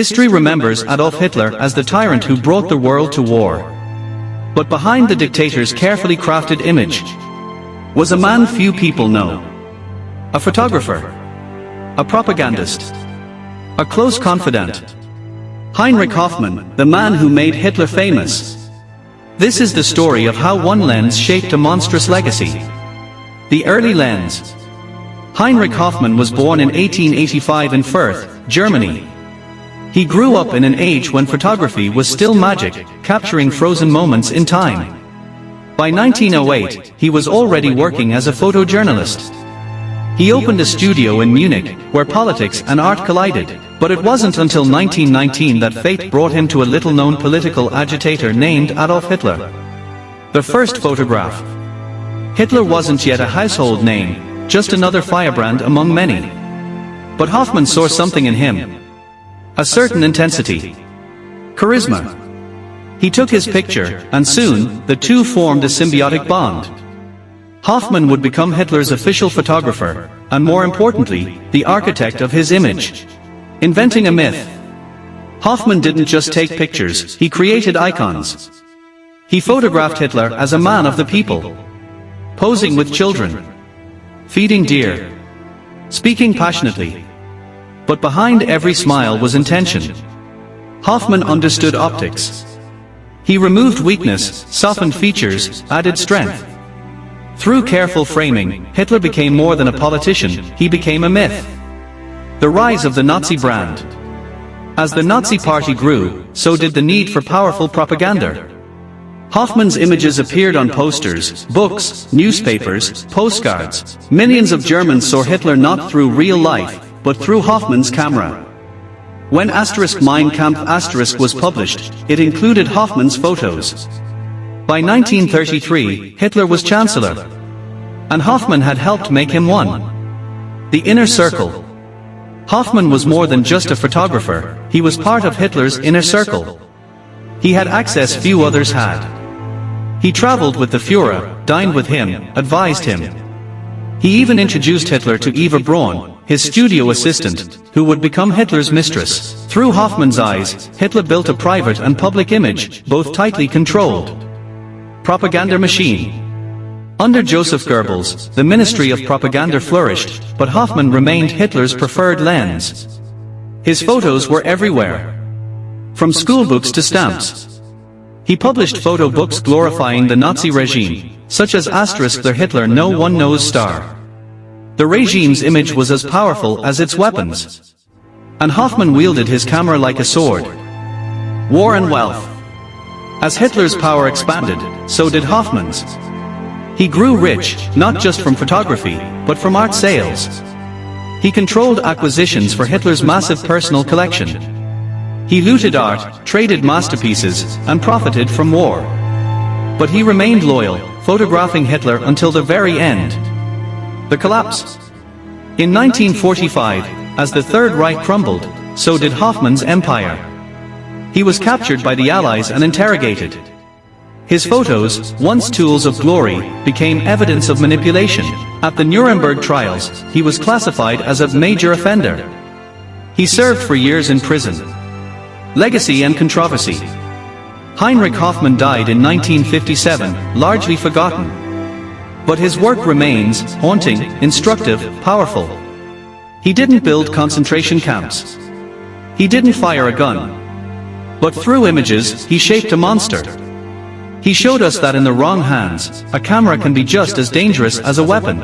History remembers Adolf Hitler as the tyrant who brought the world to war. But behind the dictator's carefully crafted image was a man few people know. A photographer. A propagandist. A close confidant. Heinrich Hoffmann, the man who made Hitler famous. This is the story of how one lens shaped a monstrous legacy. The early lens. Heinrich Hoffmann was born in 1885 in Fürth, Germany. He grew up in an age when photography was still magic, capturing frozen moments in time. By 1908, he was already working as a photojournalist. He opened a studio in Munich, where politics and art collided, but it wasn't until 1919 that fate brought him to a little-known political agitator named Adolf Hitler. The first photograph. Hitler wasn't yet a household name, just another firebrand among many. But Hoffmann saw something in him. A certain intensity. Charisma. He took his picture, and soon, the two formed a symbiotic bond. Hoffmann would become Hitler's official photographer, and more importantly, the architect of his image. Inventing a myth. Hoffmann didn't just take pictures, he created icons. He photographed Hitler as a man of the people. Posing with children. Feeding deer. Speaking passionately. But behind every smile was intention. Hoffmann understood optics. He removed weakness, softened features, added strength. Through careful framing, Hitler became more than a politician, he became a myth. The rise of the Nazi brand. As the Nazi party grew, so did the need for powerful propaganda. Hoffmann's images appeared on posters, books, newspapers, postcards. Millions of Germans saw Hitler not through real life, but through Hoffmann's camera. When Mein Kampf was published, it included Hoffmann's photos. By 1933, Hitler was Chancellor. And Hoffmann had helped make him one. The inner circle. Hoffmann was more than just a photographer, he was part of Hitler's inner circle. He had access few others had. He traveled with the Führer, dined with him, advised him. He even introduced Hitler to Eva Braun, his studio assistant, who would become Hitler's mistress. Through Hoffmann's eyes, Hitler built a private and public image, both tightly controlled. Propaganda machine. Under Joseph Goebbels, the Ministry of Propaganda flourished, but Hoffmann remained Hitler's preferred lens. His photos were everywhere. From schoolbooks to stamps. He published photo books glorifying the Nazi regime, such as *der Hitler no one knows star. The regime's image was as powerful as its weapons. And Hoffmann wielded his camera like a sword. War and wealth. As Hitler's power expanded, so did Hoffmann's. He grew rich, not just from photography, but from art sales. He controlled acquisitions for Hitler's massive personal collection. He looted art, traded masterpieces, and profited from war. But he remained loyal, photographing Hitler until the very end. The collapse. In 1945, as the Third Reich crumbled, so did Hoffmann's empire. He was captured by the Allies and interrogated. His photos, once tools of glory, became evidence of manipulation. At the Nuremberg trials, he was classified as a major offender. He served for years in prison. Legacy and controversy. Heinrich Hoffmann died in 1957, largely forgotten. But his work remains, haunting, instructive, powerful. He didn't build concentration camps. He didn't fire a gun. But through images, he shaped a monster. He showed us that in the wrong hands, a camera can be just as dangerous as a weapon.